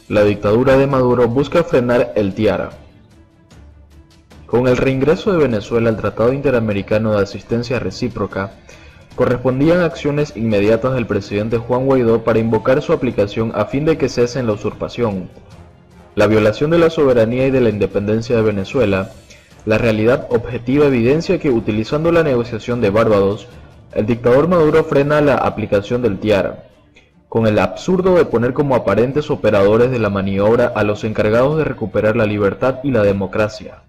La dictadura de Maduro busca frenar el TIAR. Con el reingreso de Venezuela al Tratado Interamericano de Asistencia Recíproca, correspondían acciones inmediatas del presidente Juan Guaidó para invocar su aplicación a fin de que cesen la usurpación, la violación de la soberanía y de la independencia de Venezuela. La realidad objetiva evidencia que, utilizando la negociación de Barbados, el dictador Maduro frena la aplicación del TIAR, con el absurdo de poner como aparentes operadores de la maniobra a los encargados de recuperar la libertad y la democracia.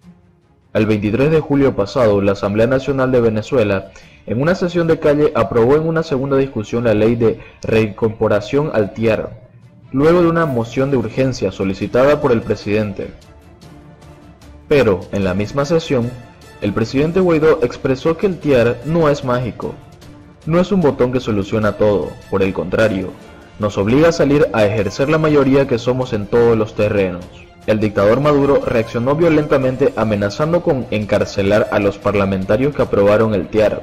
El 23 de julio pasado, la Asamblea Nacional de Venezuela, en una sesión de calle, aprobó en una segunda discusión la ley de reincorporación al TIAR, luego de una moción de urgencia solicitada por el presidente. Pero, en la misma sesión, el presidente Guaidó expresó que el TIAR no es mágico, no es un botón que soluciona todo, por el contrario, nos obliga a salir a ejercer la mayoría que somos en todos los terrenos. El dictador Maduro reaccionó violentamente amenazando con encarcelar a los parlamentarios que aprobaron el TIAR,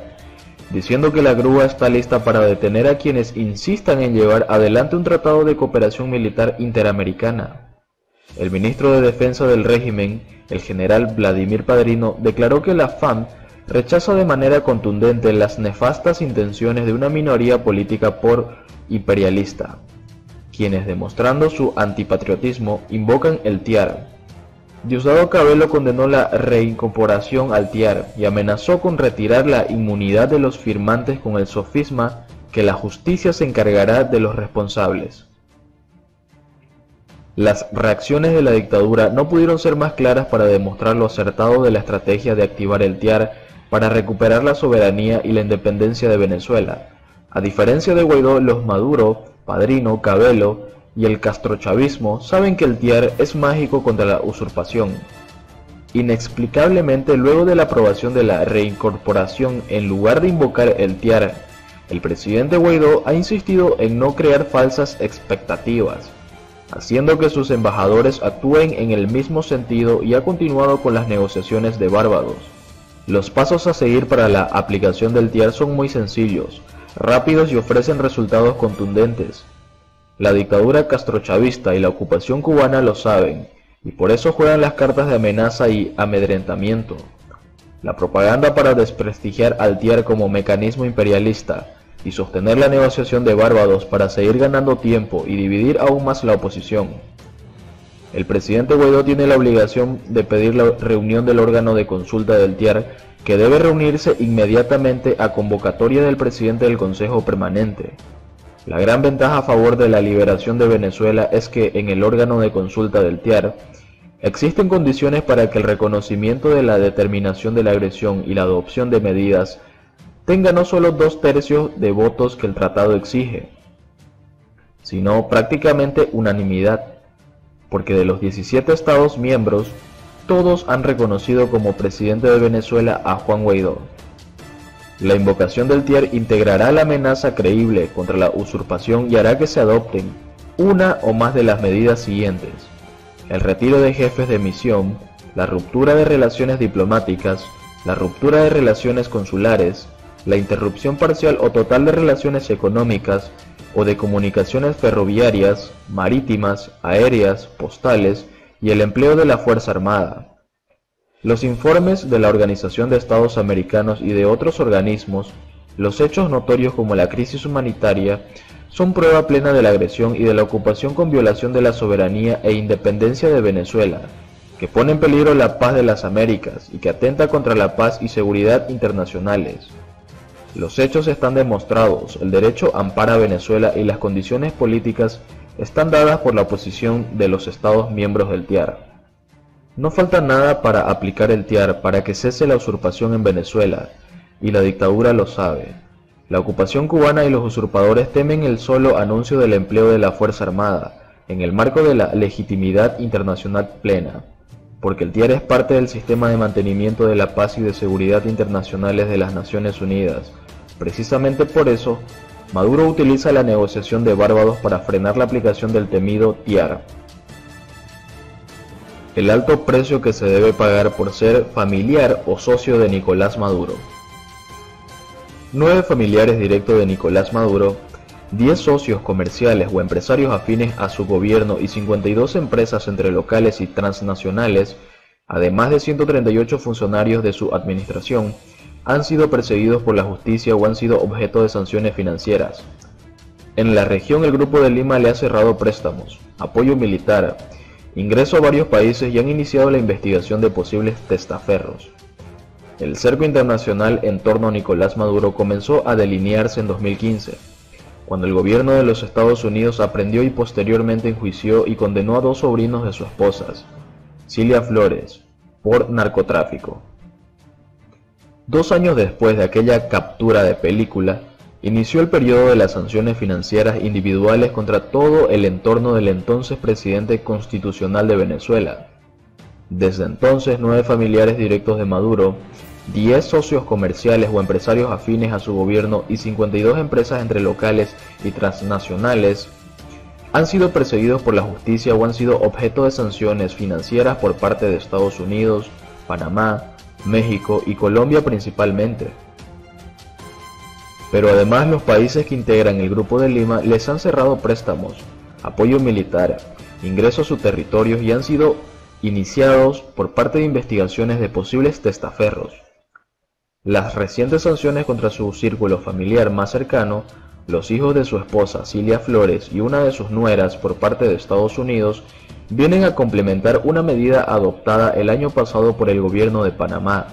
diciendo que la grúa está lista para detener a quienes insistan en llevar adelante un tratado de cooperación militar interamericana. El ministro de Defensa del régimen, el general Vladimir Padrino, declaró que la FARC rechaza de manera contundente las nefastas intenciones de una minoría política imperialista, quienes, demostrando su antipatriotismo, invocan el TIAR. Diosdado Cabello condenó la reincorporación al TIAR y amenazó con retirar la inmunidad de los firmantes con el sofisma que la justicia se encargará de los responsables. Las reacciones de la dictadura no pudieron ser más claras para demostrar lo acertado de la estrategia de activar el TIAR para recuperar la soberanía y la independencia de Venezuela. A diferencia de Guaidó, los Maduro, Padrino, Cabello y el castrochavismo saben que el TIAR es mágico contra la usurpación. Inexplicablemente, luego de la aprobación de la reincorporación, en lugar de invocar el TIAR, el presidente Guaidó ha insistido en no crear falsas expectativas, haciendo que sus embajadores actúen en el mismo sentido, y ha continuado con las negociaciones de Barbados. Los pasos a seguir para la aplicación del TIAR son muy sencillos, rápidos y ofrecen resultados contundentes. La dictadura castrochavista y la ocupación cubana lo saben, y por eso juegan las cartas de amenaza y amedrentamiento. La propaganda para desprestigiar al TIAR como mecanismo imperialista y sostener la negociación de Barbados para seguir ganando tiempo y dividir aún más la oposición. El presidente Guaidó tiene la obligación de pedir la reunión del órgano de consulta del TIAR, que debe reunirse inmediatamente a convocatoria del presidente del Consejo Permanente. La gran ventaja a favor de la liberación de Venezuela es que en el órgano de consulta del TIAR existen condiciones para que el reconocimiento de la determinación de la agresión y la adopción de medidas tenga no solo 2/3 de votos que el tratado exige, sino prácticamente unanimidad, porque de los 17 estados miembros, todos han reconocido como presidente de Venezuela a Juan Guaidó. La invocación del TIAR integrará la amenaza creíble contra la usurpación y hará que se adopten una o más de las medidas siguientes: el retiro de jefes de misión, la ruptura de relaciones diplomáticas, la ruptura de relaciones consulares, la interrupción parcial o total de relaciones económicas o de comunicaciones ferroviarias, marítimas, aéreas, postales y el empleo de la Fuerza Armada. Los informes de la Organización de Estados Americanos y de otros organismos, los hechos notorios como la crisis humanitaria, son prueba plena de la agresión y de la ocupación con violación de la soberanía e independencia de Venezuela, que pone en peligro la paz de las Américas y que atenta contra la paz y seguridad internacionales. Los hechos están demostrados, el derecho ampara a Venezuela y las condiciones políticas están dadas por la oposición de los Estados miembros del TIAR. No falta nada para aplicar el TIAR para que cese la usurpación en Venezuela, y la dictadura lo sabe. La ocupación cubana y los usurpadores temen el solo anuncio del empleo de la Fuerza Armada, en el marco de la legitimidad internacional plena, porque el TIAR es parte del sistema de mantenimiento de la paz y de seguridad internacionales de las Naciones Unidas. Precisamente por eso, Maduro utiliza la negociación de Barbados para frenar la aplicación del temido TIAR. El alto precio que se debe pagar por ser familiar o socio de Nicolás Maduro. 9 familiares directos de Nicolás Maduro 10 socios comerciales o empresarios afines a su gobierno y 52 empresas entre locales y transnacionales, además de 138 funcionarios de su administración, han sido perseguidos por la justicia o han sido objeto de sanciones financieras. En la región, el Grupo de Lima le ha cerrado préstamos, apoyo militar, ingreso a varios países y han iniciado la investigación de posibles testaferros. El cerco internacional en torno a Nicolás Maduro comenzó a delinearse en 2015, cuando el gobierno de los Estados Unidos aprendió y posteriormente enjuició y condenó a 2 sobrinos de su esposa, Cilia Flores, por narcotráfico. 2 años después de aquella captura de película, inició el periodo de las sanciones financieras individuales contra todo el entorno del entonces presidente constitucional de Venezuela. Desde entonces, 9 familiares directos de Maduro, 10 socios comerciales o empresarios afines a su gobierno y 52 empresas entre locales y transnacionales han sido perseguidos por la justicia o han sido objeto de sanciones financieras por parte de Estados Unidos, Panamá, México y Colombia principalmente. Pero además los países que integran el Grupo de Lima les han cerrado préstamos, apoyo militar, ingreso a sus territorios y han sido iniciados por parte de investigaciones de posibles testaferros. Las recientes sanciones contra su círculo familiar más cercano, los hijos de su esposa Cilia Flores y una de sus nueras por parte de Estados Unidos, vienen a complementar una medida adoptada el año pasado por el gobierno de Panamá,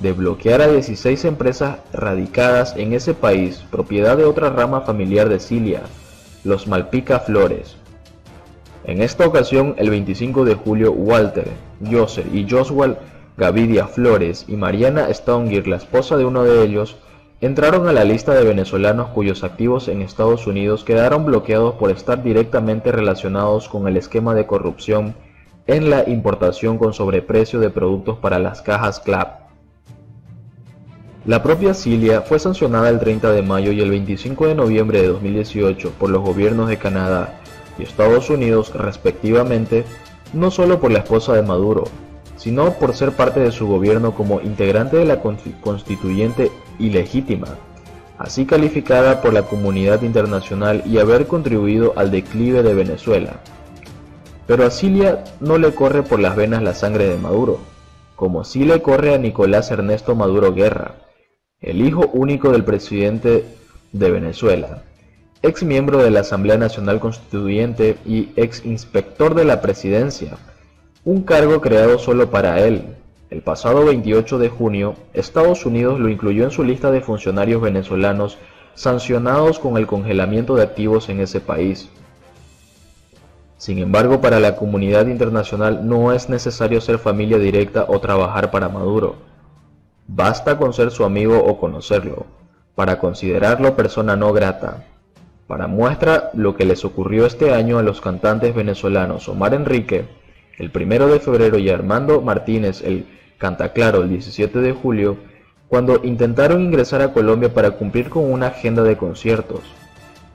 de bloquear a 16 empresas radicadas en ese país, propiedad de otra rama familiar de Cilia, los Malpica Flores. En esta ocasión, el 25 de julio, Walter, Yoser y Joshua Gavidia Flores y Mariana Staunger, la esposa de uno de ellos, entraron a la lista de venezolanos cuyos activos en Estados Unidos quedaron bloqueados por estar directamente relacionados con el esquema de corrupción en la importación con sobreprecio de productos para las cajas CLAP. La propia Cilia fue sancionada el 30 de mayo y el 25 de noviembre de 2018 por los gobiernos de Canadá y Estados Unidos respectivamente, no solo por la esposa de Maduro, sino por ser parte de su gobierno como integrante de la constituyente ilegítima, así calificada por la comunidad internacional y haber contribuido al declive de Venezuela. Pero a Cilia no le corre por las venas la sangre de Maduro, como sí le corre a Nicolás Ernesto Maduro Guerra, el hijo único del presidente de Venezuela, ex miembro de la Asamblea Nacional Constituyente y ex inspector de la presidencia, un cargo creado solo para él. El pasado 28 de junio, Estados Unidos lo incluyó en su lista de funcionarios venezolanos sancionados con el congelamiento de activos en ese país. Sin embargo, para la comunidad internacional no es necesario ser familia directa o trabajar para Maduro. Basta con ser su amigo o conocerlo, para considerarlo persona no grata. Para muestra lo que les ocurrió este año a los cantantes venezolanos Omar Enrique, el 1 de febrero, y Armando Martínez, el Cantaclaro, el 17 de julio, cuando intentaron ingresar a Colombia para cumplir con una agenda de conciertos.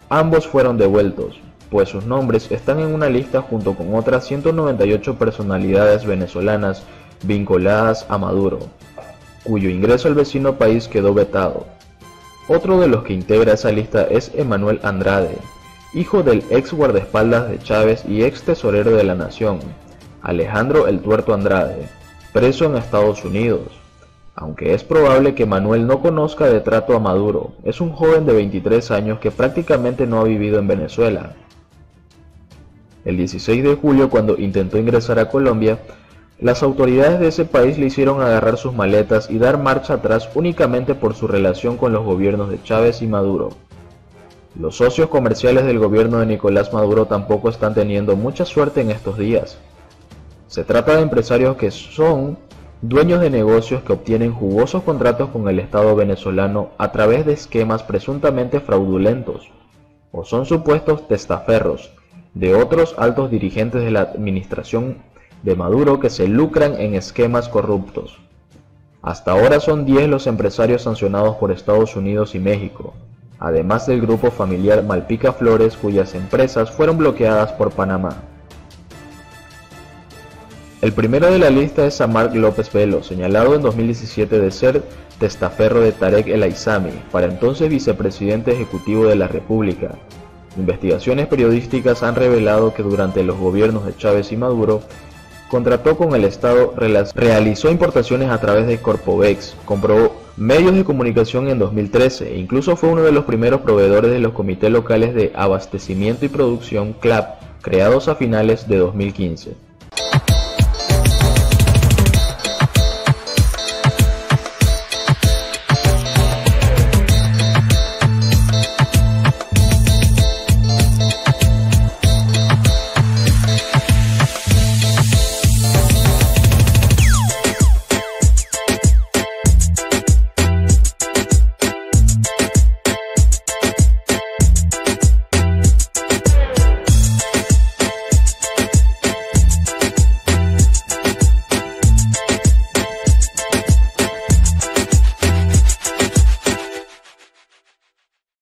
Ambos fueron devueltos, pues sus nombres están en una lista junto con otras 198 personalidades venezolanas vinculadas a Maduro, cuyo ingreso al vecino país quedó vetado. Otro de los que integra esa lista es Emanuel Andrade, hijo del ex guardaespaldas de Chávez y ex tesorero de la Nación, Alejandro El Tuerto Andrade, preso en Estados Unidos. Aunque es probable que Manuel no conozca de trato a Maduro, es un joven de 23 años que prácticamente no ha vivido en Venezuela. El 16 de julio, cuando intentó ingresar a Colombia, las autoridades de ese país le hicieron agarrar sus maletas y dar marcha atrás únicamente por su relación con los gobiernos de Chávez y Maduro. Los socios comerciales del gobierno de Nicolás Maduro tampoco están teniendo mucha suerte en estos días. Se trata de empresarios que son dueños de negocios que obtienen jugosos contratos con el Estado venezolano a través de esquemas presuntamente fraudulentos, o son supuestos testaferros de otros altos dirigentes de la administración de Maduro que se lucran en esquemas corruptos. Hasta ahora son 10 los empresarios sancionados por Estados Unidos y México, además del grupo familiar Malpica Flores, cuyas empresas fueron bloqueadas por Panamá. El primero de la lista es Samar López Velo, señalado en 2017 de ser testaferro de Tarek El Aissami, para entonces vicepresidente ejecutivo de la República, Investigaciones periodísticas han revelado que durante los gobiernos de Chávez y Maduro, contrató con el Estado, realizó importaciones a través de Corpovex, compró medios de comunicación en 2013 e incluso fue uno de los primeros proveedores de los comités locales de abastecimiento y producción CLAP, creados a finales de 2015.